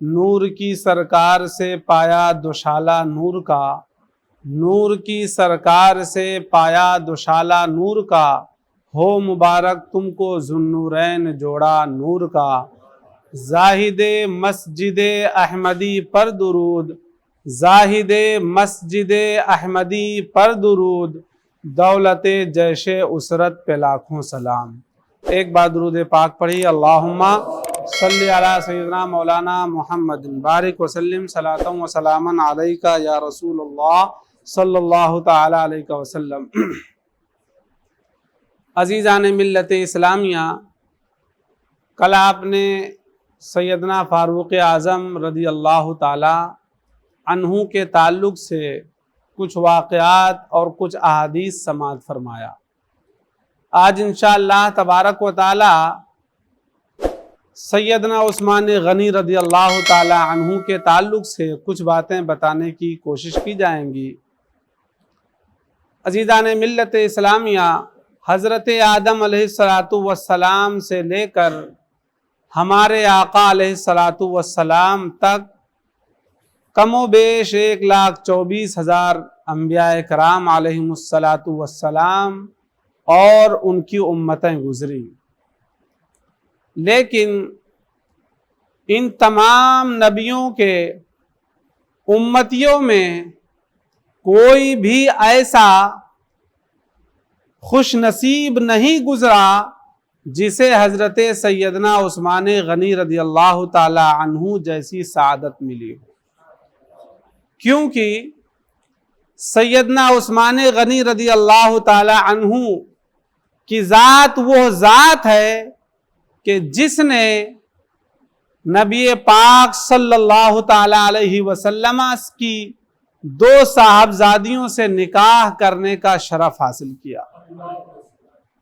نور کی سرکار سے پایا دوشالہ نور کا، نور کی سرکار سے پایا دوشالہ نور کا، ہو مبارک تم کو ذوالنورین جوڑا نور کا۔ زاہد مسجد احمدی پر درود، زاہد مسجد احمدی پر درود، دولت جیش اسرت پہ لاکھوں سلام۔ ایک بار درود پاک پڑھی، اللہم صلی علی سیدنا مولانا محمد بارک وسلم صلاۃ و سلاما علیکہ یا رسول اللہ صلی اللہ تعالی علیہ وسلم۔ عزیزان ملت اسلامیہ، کل آپ نے سیدنا فاروق اعظم رضی اللہ تعالی عنہ کے تعلق سے کچھ واقعات اور کچھ احادیث سماعت فرمایا۔ آج انشاءاللہ تبارک و تعالی سیدنا عثمان غنی رضی اللہ تعالی عنہ کے تعلق سے کچھ باتیں بتانے کی کوشش کی جائیں گی۔ عزیزان ملت اسلامیہ، حضرت آدم علیہ السلام سے لے کر ہمارے آقا علیہ السلام تک کم و بیش 1,24,000 انبیاء کرام علیہم السلام اور ان کی امتیں گزری، لیکن ان تمام نبیوں کے امتیوں میں کوئی بھی ایسا خوش نصیب نہیں گزرا جسے حضرت سیدنا عثمان غنی رضی اللہ تعالی عنہ جیسی سعادت ملی ہو، کیونکہ سیدنا عثمان غنی رضی اللہ تعالی عنہ کی ذات وہ ذات ہے کہ جس نے نبی پاک صلی اللہ تعالی علیہ وسلم کی 2 صاحبزادیوں سے نکاح کرنے کا شرف حاصل کیا،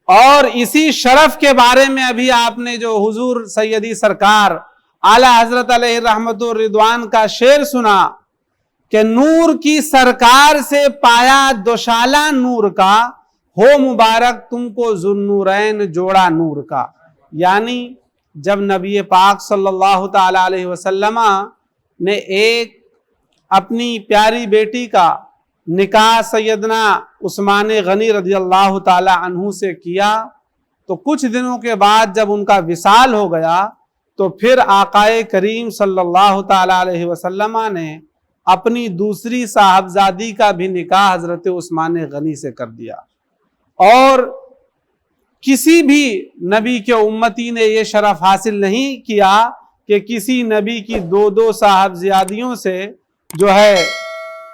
اور اسی شرف کے بارے میں ابھی آپ نے جو حضور سیدی سرکار اعلی حضرت علیہ رحمت الرضوان کا شعر سنا کہ نور کی سرکار سے پایا دوشالہ نور کا، ہو مبارک تم کو ذوالنورین جوڑا نور کا۔ یعنی جب نبی پاک صلی اللہ تعالی علیہ وسلم نے ایک اپنی پیاری بیٹی کا نکاح سیدنا عثمان غنی رضی اللہ تعالی عنہ سے کیا، تو کچھ دنوں کے بعد جب ان کا وصال ہو گیا تو پھر آقا کریم صلی اللہ تعالی علیہ وسلم نے اپنی دوسری صاحبزادی کا بھی نکاح حضرت عثمان غنی سے کر دیا، اور کسی بھی نبی کے امتی نے یہ شرف حاصل نہیں کیا کہ کسی نبی کی 2 صاحبزادیوں سے جو ہے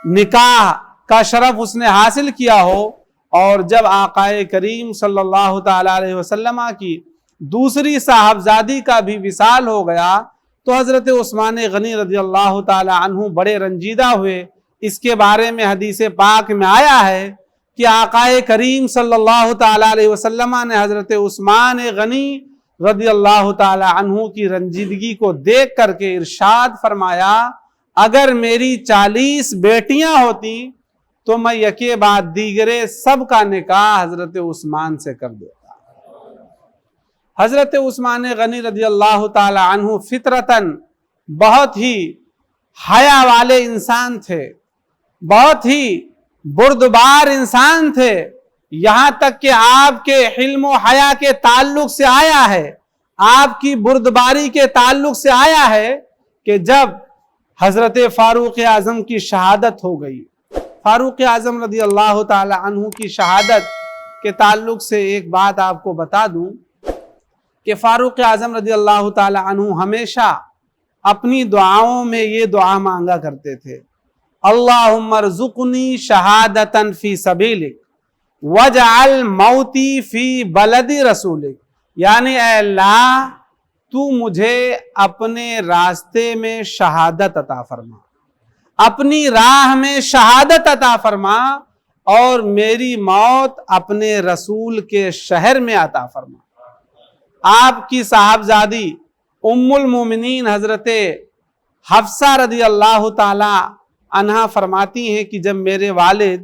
نکاح کا شرف اس نے حاصل کیا ہو۔ اور جب آقا کریم صلی اللہ تعالی علیہ وسلم کی دوسری صاحبزادی کا بھی وصال ہو گیا تو حضرت عثمان غنی رضی اللہ تعالی عنہ بڑے رنجیدہ ہوئے۔ اس کے بارے میں حدیث پاک میں آیا ہے کہ آقا کریم صلی اللہ تعالی علیہ وسلم نے حضرت عثمان غنی رضی اللہ تعالی عنہ کی رنجیدگی کو دیکھ کر کے ارشاد فرمایا، اگر میری 40 بیٹیاں ہوتی تو میں یکے بعد دیگرے سب کا نکاح حضرت عثمان سے کر دیتا۔ حضرت عثمان غنی رضی اللہ تعالی عنہ فطرتاً بہت ہی حیا والے انسان تھے، بہت ہی بردبار انسان تھے، یہاں تک کہ آپ کے حلم و حیا کے تعلق سے آیا ہے، آپ کی بردباری کے تعلق سے آیا ہے کہ جب حضرت فاروق اعظم کی شہادت ہو گئی، فاروق اعظم رضی اللہ تعالی عنہ کی شہادت کے تعلق سے ایک بات آپ کو بتا دوں کہ فاروق اعظم رضی اللہ تعالی عنہ ہمیشہ اپنی دعاؤں میں یہ دعا مانگا کرتے تھے، اللہم ارزقنی شہادتا فی سبیلک واجعل موتی فی بلد رسولک، یعنی اے اللہ تو مجھے اپنے راستے میں شہادت عطا فرما، اپنی راہ میں شہادت عطا فرما، اور میری موت اپنے رسول کے شہر میں عطا فرما۔ آپ کی صاحبزادی ام المومنین حضرت حفصہ رضی اللہ تعالی عنہا فرماتی ہیں کہ جب میرے والد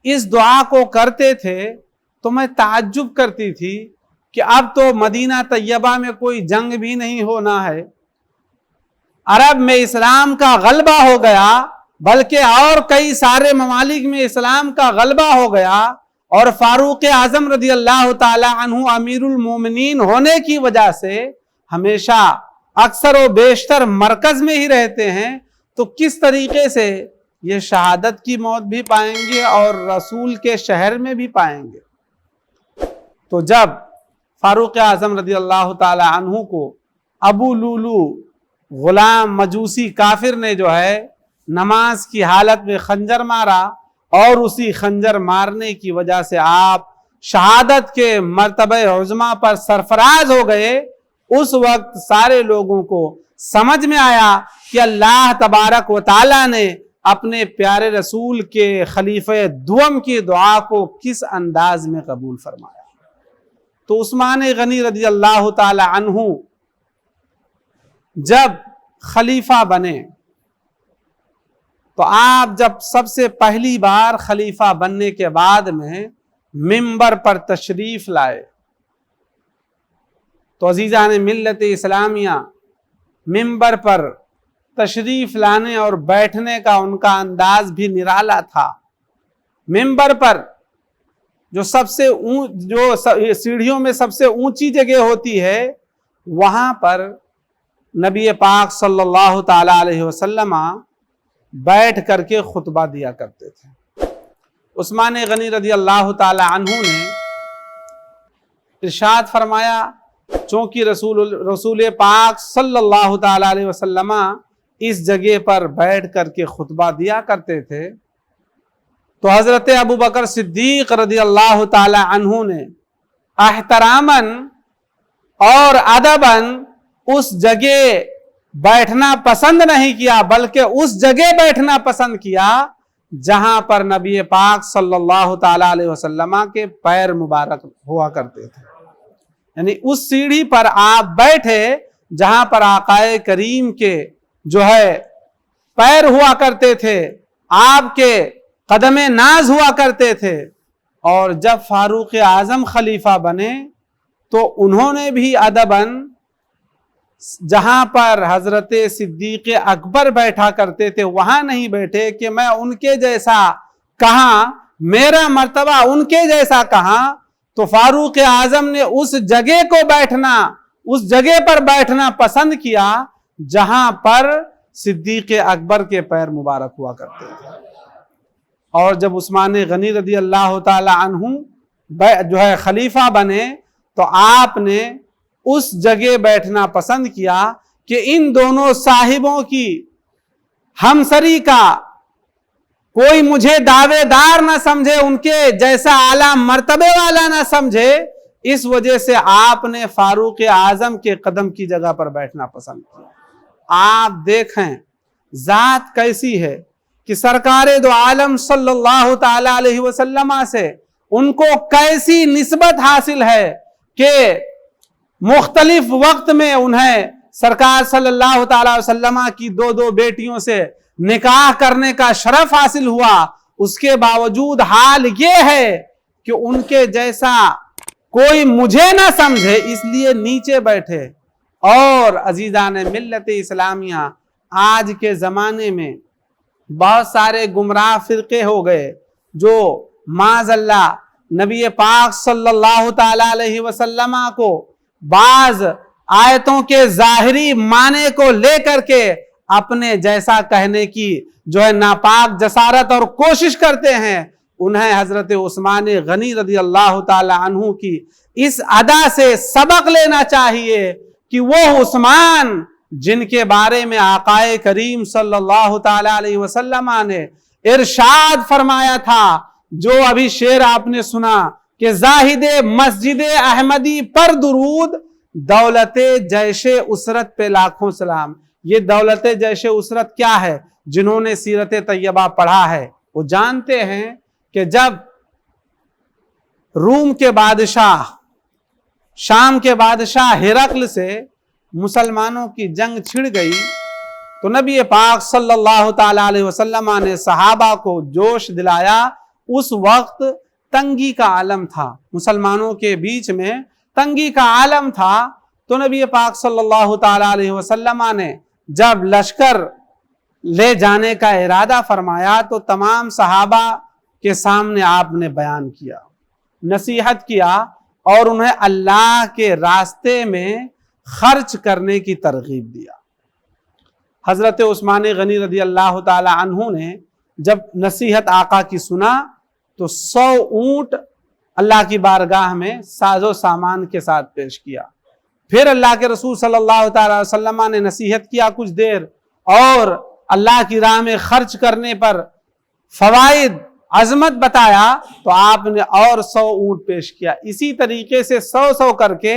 اس دعا کو کرتے تھے تو میں تعجب کرتی تھی کہ اب تو مدینہ طیبہ میں کوئی جنگ بھی نہیں ہونا ہے، عرب میں اسلام کا غلبہ ہو گیا، بلکہ اور کئی سارے ممالک میں اسلام کا غلبہ ہو گیا، اور فاروق اعظم رضی اللہ تعالی عنہ امیر المومنین ہونے کی وجہ سے ہمیشہ اکثر و بیشتر مرکز میں ہی رہتے ہیں، تو کس طریقے سے یہ شہادت کی موت بھی پائیں گے اور رسول کے شہر میں بھی پائیں گے؟ تو جب فاروق اعظم رضی اللہ تعالی عنہ کو ابو لولو غلام مجوسی کافر نے جو ہے نماز کی حالت میں خنجر مارا، اور اسی خنجر مارنے کی وجہ سے آپ شہادت کے مرتبہ عظمیٰ پر سرفراز ہو گئے، اس وقت سارے لوگوں کو سمجھ میں آیا کہ اللہ تبارک و تعالی نے اپنے پیارے رسول کے خلیفہ دوم کی دعا کو کس انداز میں قبول فرمایا۔ تو عثمان غنی رضی اللہ تعالی عنہ جب خلیفہ بنے تو آپ جب سب سے پہلی بار خلیفہ بننے کے بعد میں منبر پر تشریف لائے تو عزیزان ملت اسلامیہ منبر پر تشریف لانے اور بیٹھنے کا ان کا انداز بھی نرالا تھا۔ منبر پر جو سیڑھیوں میں سب سے اونچی جگہ ہوتی ہے، وہاں پر نبی پاک صلی اللہ تعالی علیہ وسلم بیٹھ کر کے خطبہ دیا کرتے تھے۔ عثمان غنی رضی اللہ تعالی عنہ نے ارشاد فرمایا، چونکہ رسول پاک صلی اللہ تعالی علیہ وسلم اس جگہ پر بیٹھ کر کے خطبہ دیا کرتے تھے، تو حضرت ابو بکر صدیق رضی اللہ تعالی عنہ نے احتراماً اور ادباً اس جگہ بیٹھنا پسند نہیں کیا، بلکہ اس جگہ بیٹھنا پسند کیا جہاں پر نبی پاک صلی اللہ تعالی علیہ وسلم کے پیر مبارک ہوا کرتے تھے، یعنی اس سیڑھی پر آپ بیٹھے جہاں پر آقائے کریم کے جو ہے پیر ہوا کرتے تھے، آپ کے قدم ناز ہوا کرتے تھے۔ اور جب فاروق اعظم خلیفہ بنے تو انہوں نے بھی ادباً جہاں پر حضرت صدیق اکبر بیٹھا کرتے تھے وہاں نہیں بیٹھے کہ میں ان کے جیسا کہاں، میرا مرتبہ ان کے جیسا کہاں، تو فاروق اعظم نے اس جگہ پر بیٹھنا پسند کیا جہاں پر صدیق اکبر کے پیر مبارک ہوا کرتے تھے۔ اور جب عثمان غنی رضی اللہ تعالی عنہ جو ہے خلیفہ بنے تو آپ نے اس جگہ بیٹھنا پسند کیا کہ ان دونوں صاحبوں کی ہمسری کا کوئی مجھے دعوے دار نہ سمجھے، ان کے جیسا اعلیٰ مرتبے والا نہ سمجھے، اس وجہ سے آپ نے فاروق اعظم کے قدم کی جگہ پر بیٹھنا پسند کیا۔ آپ دیکھیں ذات کیسی ہے کہ سرکار دو عالم صلی اللہ تعالی علیہ وسلم سے ان کو کیسی نسبت حاصل ہے کہ مختلف وقت میں انہیں سرکار صلی اللہ تعالی علیہ وسلم کی دو بیٹیوں سے نکاح کرنے کا شرف حاصل ہوا، اس کے باوجود حال یہ ہے کہ ان کے جیسا کوئی مجھے نہ سمجھے اس لیے نیچے بیٹھے۔ اور عزیزان ملت اسلامیہ آج کے زمانے میں بہت سارے گمراہ فرقے ہو گئے جو معاذ اللہ نبی پاک صلی اللہ تعالی علیہ وسلم کو بعض آیتوں کے ظاہری معنی کو لے کر کے اپنے جیسا کہنے کی جو ہے ناپاک جسارت اور کوشش کرتے ہیں۔ انہیں حضرت عثمان غنی رضی اللہ تعالی عنہ کی اس ادا سے سبق لینا چاہیے کہ وہ عثمان جن کے بارے میں آقائے کریم صلی اللہ تعالی علیہ وسلم نے ارشاد فرمایا تھا، جو ابھی شعر آپ نے سنا کہ زاہد مسجد احمدی پر درود، دولت جیش اسرت پہ لاکھوں سلام۔ یہ دولت جیش اسرت کیا ہے؟ جنہوں نے سیرت طیبہ پڑھا ہے وہ جانتے ہیں کہ جب روم کے بادشاہ، شام کے بادشاہ ہرقل سے مسلمانوں کی جنگ چھڑ گئی تو نبی پاک صلی اللہ تعالی علیہ وسلم نے صحابہ کو جوش دلایا۔ اس وقت تنگی کا عالم تھا، مسلمانوں کے بیچ میں تنگی کا عالم تھا، تو نبی پاک صلی اللہ تعالی علیہ وسلم نے جب لشکر لے جانے کا ارادہ فرمایا تو تمام صحابہ کے سامنے آپ نے بیان کیا، نصیحت کیا اور انہیں اللہ کے راستے میں خرچ کرنے کی ترغیب دیا۔ حضرت عثمان غنی رضی اللہ تعالی عنہ نے جب نصیحت آقا کی سنا تو 100 اونٹ اللہ کی بارگاہ میں ساز و سامان کے ساتھ پیش کیا۔ پھر اللہ کے رسول صلی اللہ تعالی وسلم نے نصیحت کیا کچھ دیر، اور اللہ کی راہ میں خرچ کرنے پر فوائد، عظمت بتایا تو آپ نے اور 100 اونٹ پیش کیا۔ اسی طریقے سے 100 کر کے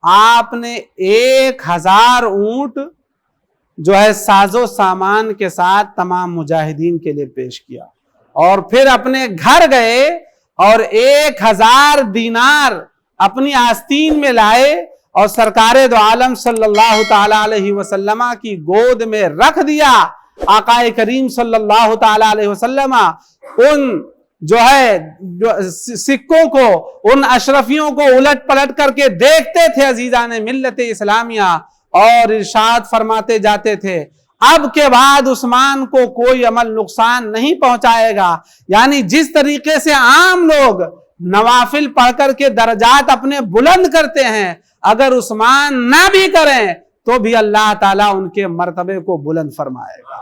آپ نے 1000 اونٹ جو ہے ساز و سامان کے ساتھ تمام مجاہدین کے لیے پیش کیا، اور پھر اپنے گھر گئے اور 1000 دینار اپنی آستین میں لائے اور سرکار دو عالم صلی اللہ تعالی علیہ وسلم کی گود میں رکھ دیا۔ آقا کریم صلی اللہ تعالی علیہ وسلم ان جو ہے سکوں کو، ان اشرفیوں کو الٹ پلٹ کر کے دیکھتے تھے عزیزان ملت اسلامیہ، اور ارشاد فرماتے جاتے تھے اب کے بعد عثمان کو کوئی عمل نقصان نہیں پہنچائے گا۔ یعنی جس طریقے سے عام لوگ نوافل پڑھ کر کے درجات اپنے بلند کرتے ہیں، اگر عثمان نہ بھی کریں تو بھی اللہ تعالیٰ ان کے مرتبے کو بلند فرمائے گا۔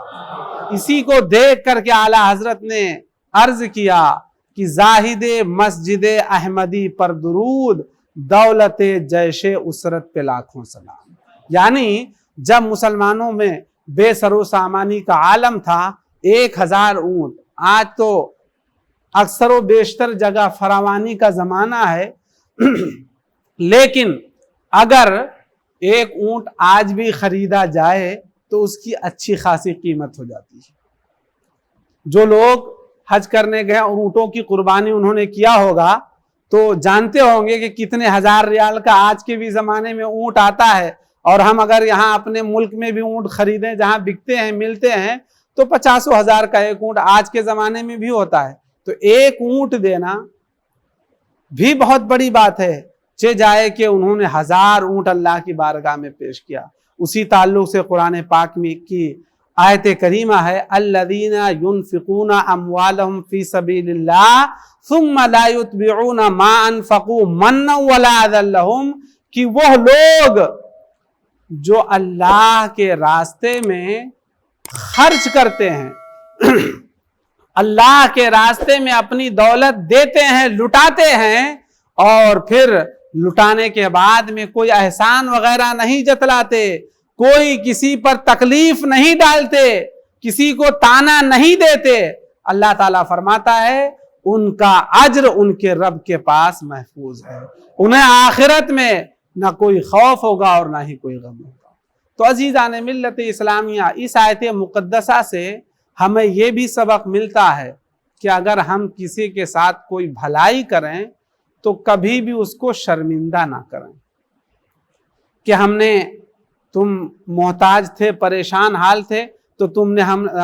اسی کو دیکھ کر کے اعلیٰ حضرت نے عرض کیا کہ زاہد مسجد احمدی پر درود، دولت جیش اسرت پہ لاکھوں سلام۔ یعنی جب مسلمانوں میں بے سر و سامانی کا عالم تھا، 1000 اونٹ، آج تو اکثر و بیشتر جگہ فراوانی کا زمانہ ہے، لیکن اگر 1 اونٹ آج بھی خریدا جائے تو اس کی اچھی خاصی قیمت ہو جاتی ہے۔ جو لوگ حج کرنے گئے اور اونٹوں کی قربانی انہوں نے کیا ہوگا تو جانتے ہوں گے کہ کتنے 1000 ریال کا آج کے بھی زمانے میں اونٹ آتا ہے، اور ہم اگر یہاں اپنے ملک میں بھی اونٹ خریدیں جہاں بکتے ہیں ملتے ہیں تو 50,000 کا 1 اونٹ آج کے زمانے میں بھی ہوتا ہے۔ تو 1 اونٹ دینا بھی بہت بڑی بات ہے، چہ جائے کہ انہوں نے 1000 اونٹ اللہ کی بارگاہ میں پیش کیا۔ اسی تعلق سے قرآن پاک میں کی آیت کریمہ ہے الذین ينفقون اموالهم فی سبیل اللہ ثم لا يتبعون ما انفقوا منا ولا اذى لهم، کہ وہ لوگ جو اللہ کے راستے میں خرچ کرتے ہیں، اللہ کے راستے میں اپنی دولت دیتے ہیں، لٹاتے ہیں، اور پھر لٹانے کے بعد میں کوئی احسان وغیرہ نہیں جتلاتے، کوئی کسی پر تکلیف نہیں ڈالتے، کسی کو تانا نہیں دیتے، اللہ تعالیٰ فرماتا ہے ان کا اجر ان کے رب کے پاس محفوظ ہے، انہیں آخرت میں نہ کوئی خوف ہوگا اور نہ ہی کوئی غم ہوگا۔ تو عزیزان ملت اسلامیہ، اس آیت مقدسہ سے ہمیں یہ بھی سبق ملتا ہے کہ اگر ہم کسی کے ساتھ کوئی بھلائی کریں تو کبھی بھی اس کو شرمندہ نہ کریں کہ تم محتاج تھے، پریشان حال تھے تو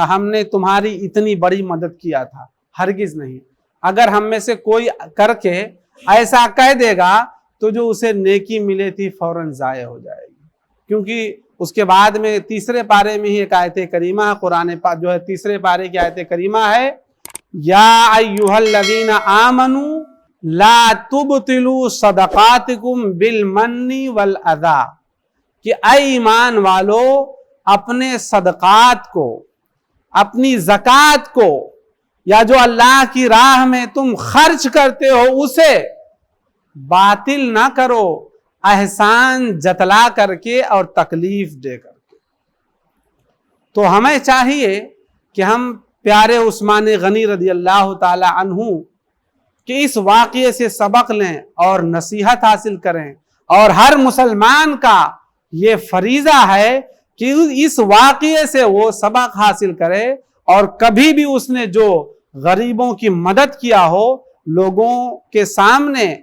ہم نے تمہاری اتنی بڑی مدد کیا تھا، ہرگز نہیں۔ اگر ہم میں سے کوئی کر کے ایسا کہہ دے گا تو جو اسے نیکی ملے تھی فوراً ضائع ہو جائے گی، کیونکہ اس کے بعد میں 3 پارے میں ہی ایک آیت کریمہ ہے، قرآن پاک جو ہے 3 پارے کی آیت کریمہ ہے یا ایھا الذین آمنوا لا تبطلوا صدقاتکم بالمن والاذی، کہ اے ایمان والو اپنے صدقات کو، اپنی زکوٰۃ کو، یا جو اللہ کی راہ میں تم خرچ کرتے ہو اسے باطل نہ کرو، احسان جتلا کر کے اور تکلیف دے کر کے۔ تو ہمیں چاہیے کہ ہم پیارے عثمان غنی رضی اللہ تعالی عنہ کہ اس واقعے سے سبق لیں اور نصیحت حاصل کریں، اور ہر مسلمان کا یہ فریضہ ہے کہ اس واقعے سے وہ سبق حاصل کرے، اور کبھی بھی اس نے جو غریبوں کی مدد کیا ہو لوگوں کے سامنے،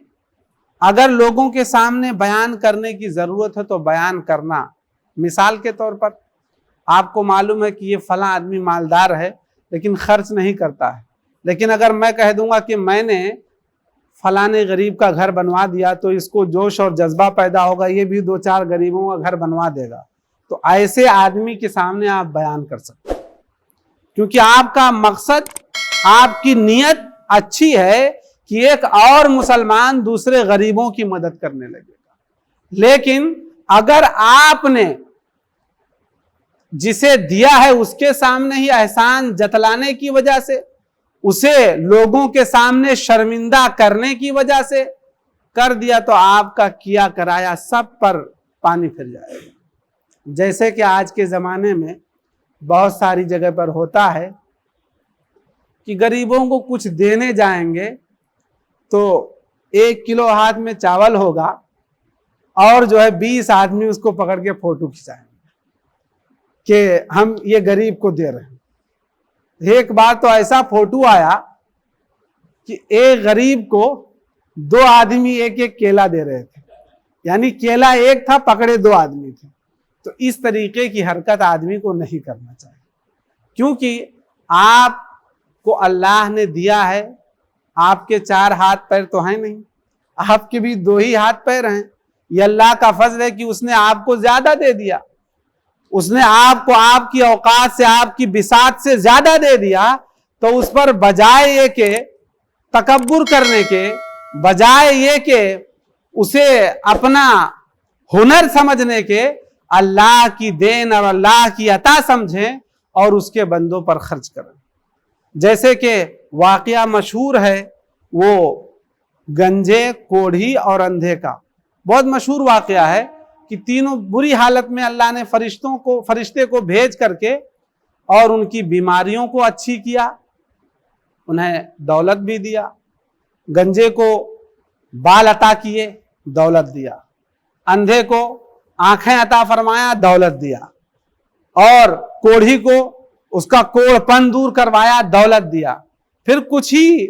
اگر لوگوں کے سامنے بیان کرنے کی ضرورت ہے تو بیان کرنا۔ مثال کے طور پر آپ کو معلوم ہے کہ یہ فلاں آدمی مالدار ہے لیکن خرچ نہیں کرتا ہے، لیکن اگر میں کہہ دوں گا کہ میں نے فلانے غریب کا گھر بنوا دیا تو اس کو جوش اور جذبہ پیدا ہوگا، یہ بھی 2-4 غریبوں کا گھر بنوا دے گا۔ تو ایسے آدمی کے سامنے آپ بیان کر سکتے ہیں، کیونکہ آپ کا مقصد، آپ کی نیت اچھی ہے کہ ایک اور مسلمان دوسرے غریبوں کی مدد کرنے لگے گا۔ لیکن اگر آپ نے جسے دیا ہے اس کے سامنے ہی احسان جتلانے کی وجہ سے، اسے لوگوں کے سامنے شرمندہ کرنے کی وجہ سے کر دیا، تو آپ کا کیا کرایا سب پر پانی پھر جائے گا۔ جیسے کہ آج کے زمانے میں بہت ساری جگہ پر ہوتا ہے کہ غریبوں کو کچھ دینے جائیں گے تو 1 کلو ہاتھ میں چاول ہوگا اور 20 آدمی اس کو پکڑ کے فوٹو کھنچائیں گے کہ ہم یہ غریب کو دے رہے ہیں۔ ایک بار تو ایسا فوٹو آیا کہ ایک غریب کو 2 آدمی ایک کیلا دے رہے تھے، یعنی کیلا ایک تھا، پکڑے 2 آدمی تھے۔ تو اس طریقے کی حرکت آدمی کو نہیں کرنا چاہیے، کیونکہ آپ کو اللہ نے دیا ہے، آپ کے 4 ہاتھ پیر تو ہیں نہیں، آپ کے بھی 2 ہی ہاتھ پیر ہیں۔ یہ اللہ کا فضل ہے کہ اس نے آپ کو زیادہ دے دیا، اس نے آپ کو آپ کی اوقات سے، آپ کی بساط سے زیادہ دے دیا، تو اس پر بجائے یہ کہ تکبر کرنے کے، بجائے یہ کہ اسے اپنا ہنر سمجھنے کے، اللہ کی دین اور اللہ کی عطا سمجھیں اور اس کے بندوں پر خرچ کریں۔ جیسے کہ واقعہ مشہور ہے وہ گنجے، کوڑھی اور اندھے کا، بہت مشہور واقعہ ہے کہ تینوں بری حالت میں اللہ نے فرشتے کو بھیج کر کے اور ان کی بیماریوں کو اچھی کیا، انہیں دولت بھی دیا۔ گنجے کو بال عطا کیے، دولت دیا۔ اندھے کو آنکھیں عطا فرمایا، دولت دیا۔ اور کوڑھی کو اس کا کوڑ پن دور کروایا، دولت دیا۔ پھر کچھ ہی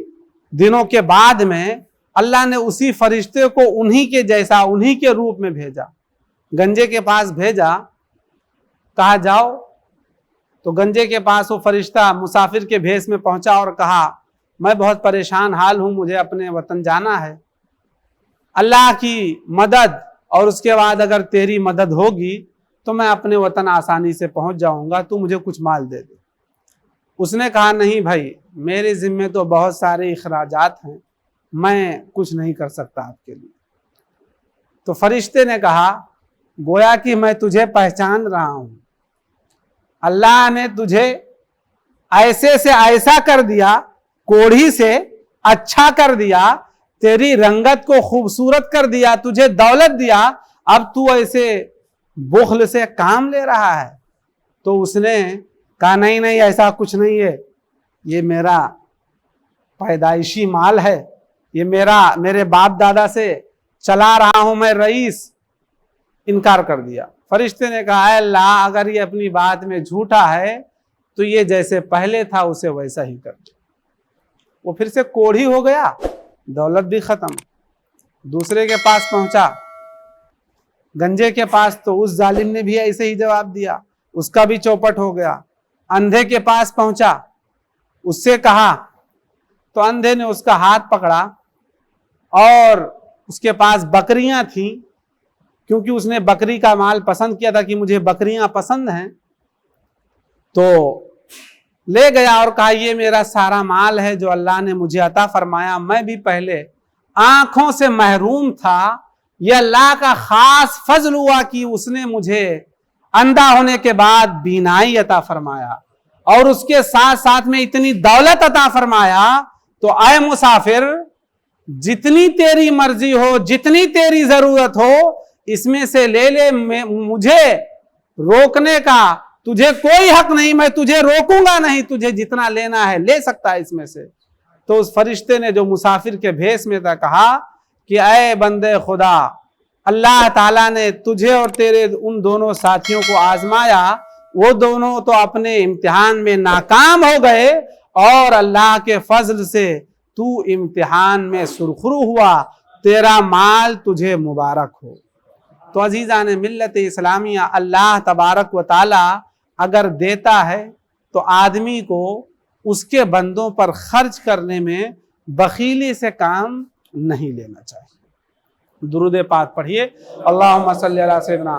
دنوں کے بعد میں اللہ نے اسی فرشتے کو انہی کے جیسا، انہی کے روپ میں بھیجا، گنجے کے پاس بھیجا، کہا جاؤ۔ تو گنجے کے پاس وہ فرشتہ مسافر کے بھیس میں پہنچا اور کہا میں بہت پریشان حال ہوں، مجھے اپنے وطن جانا ہے، اللہ کی مدد اور اس کے بعد اگر تیری مدد ہوگی تو میں اپنے وطن آسانی سے پہنچ جاؤں گا، تو مجھے کچھ مال دے دے۔ اس نے کہا نہیں بھائی، میرے ذمے تو بہت سارے اخراجات ہیں، میں کچھ نہیں کر سکتا آپ کے لیے۔ تو فرشتے نے کہا گویا کہ میں تجھے پہچان رہا ہوں، اللہ نے تجھے ایسے سے ایسا کر دیا، کوڑھی سے اچھا کر دیا، تیری رنگت کو خوبصورت کر دیا، تجھے دولت دیا، اب تو ایسے بخل سے کام لے رہا ہے۔ تو اس نے کہا نہیں نہیں، ایسا کچھ نہیں ہے، یہ میرا پیدائشی مال ہے، یہ میرے باپ دادا سے چلا رہا ہوں میں، رئیس۔ انکار کر دیا۔ فرشتے نے کہا اے اللہ، اگر یہ اپنی بات میں جھوٹا ہے تو یہ جیسے پہلے تھا اسے ویسا ہی کر دے۔ وہ پھر سے کوڑھی ہو گیا، دولت بھی ختم۔ دوسرے کے پاس پہنچا، گنجے کے پاس، تو اس ظالم نے بھی ایسے ہی جواب دیا، اس کا بھی چوپٹ ہو گیا۔ اندھے کے پاس پہنچا، اس سے کہا، تو اندھے نے اس کا ہاتھ پکڑا، اور اس کے پاس بکریاں تھیں، کیونکہ اس نے بکری کا مال پسند کیا تھا کہ مجھے بکریاں پسند ہیں، تو لے گیا اور کہا یہ میرا سارا مال ہے جو اللہ نے مجھے عطا فرمایا، میں بھی پہلے آنکھوں سے محروم تھا، یہ اللہ کا خاص فضل ہوا کہ اس نے مجھے اندھا ہونے کے بعد بینائی عطا فرمایا، اور اس کے ساتھ ساتھ میں اتنی دولت عطا فرمایا۔ تو اے مسافر، جتنی تیری مرضی ہو، جتنی تیری ضرورت ہو، اس میں سے لے لے، مجھے روکنے کا تجھے کوئی حق نہیں، میں تجھے روکوں گا نہیں، تجھے جتنا لینا ہے لے سکتا ہے اس میں سے۔ تو اس فرشتے نے جو مسافر کے بھیس میں تھا کہا کہ اے بندے خدا، اللہ تعالیٰ نے تجھے اور تیرے ان دونوں ساتھیوں کو آزمایا، وہ دونوں تو اپنے امتحان میں ناکام ہو گئے، اور اللہ کے فضل سے تو امتحان میں سرخرو ہوا، تیرا مال تجھے مبارک ہو۔ تو عزیزان ملت اسلامیہ، اللہ تبارک و تعالی اگر دیتا ہے تو آدمی کو اس کے بندوں پر خرچ کرنے میں بخیلی سے کام نہیں لینا چاہیے۔ درود پاک پڑھیے۔ اللہم صلی علی سیدنا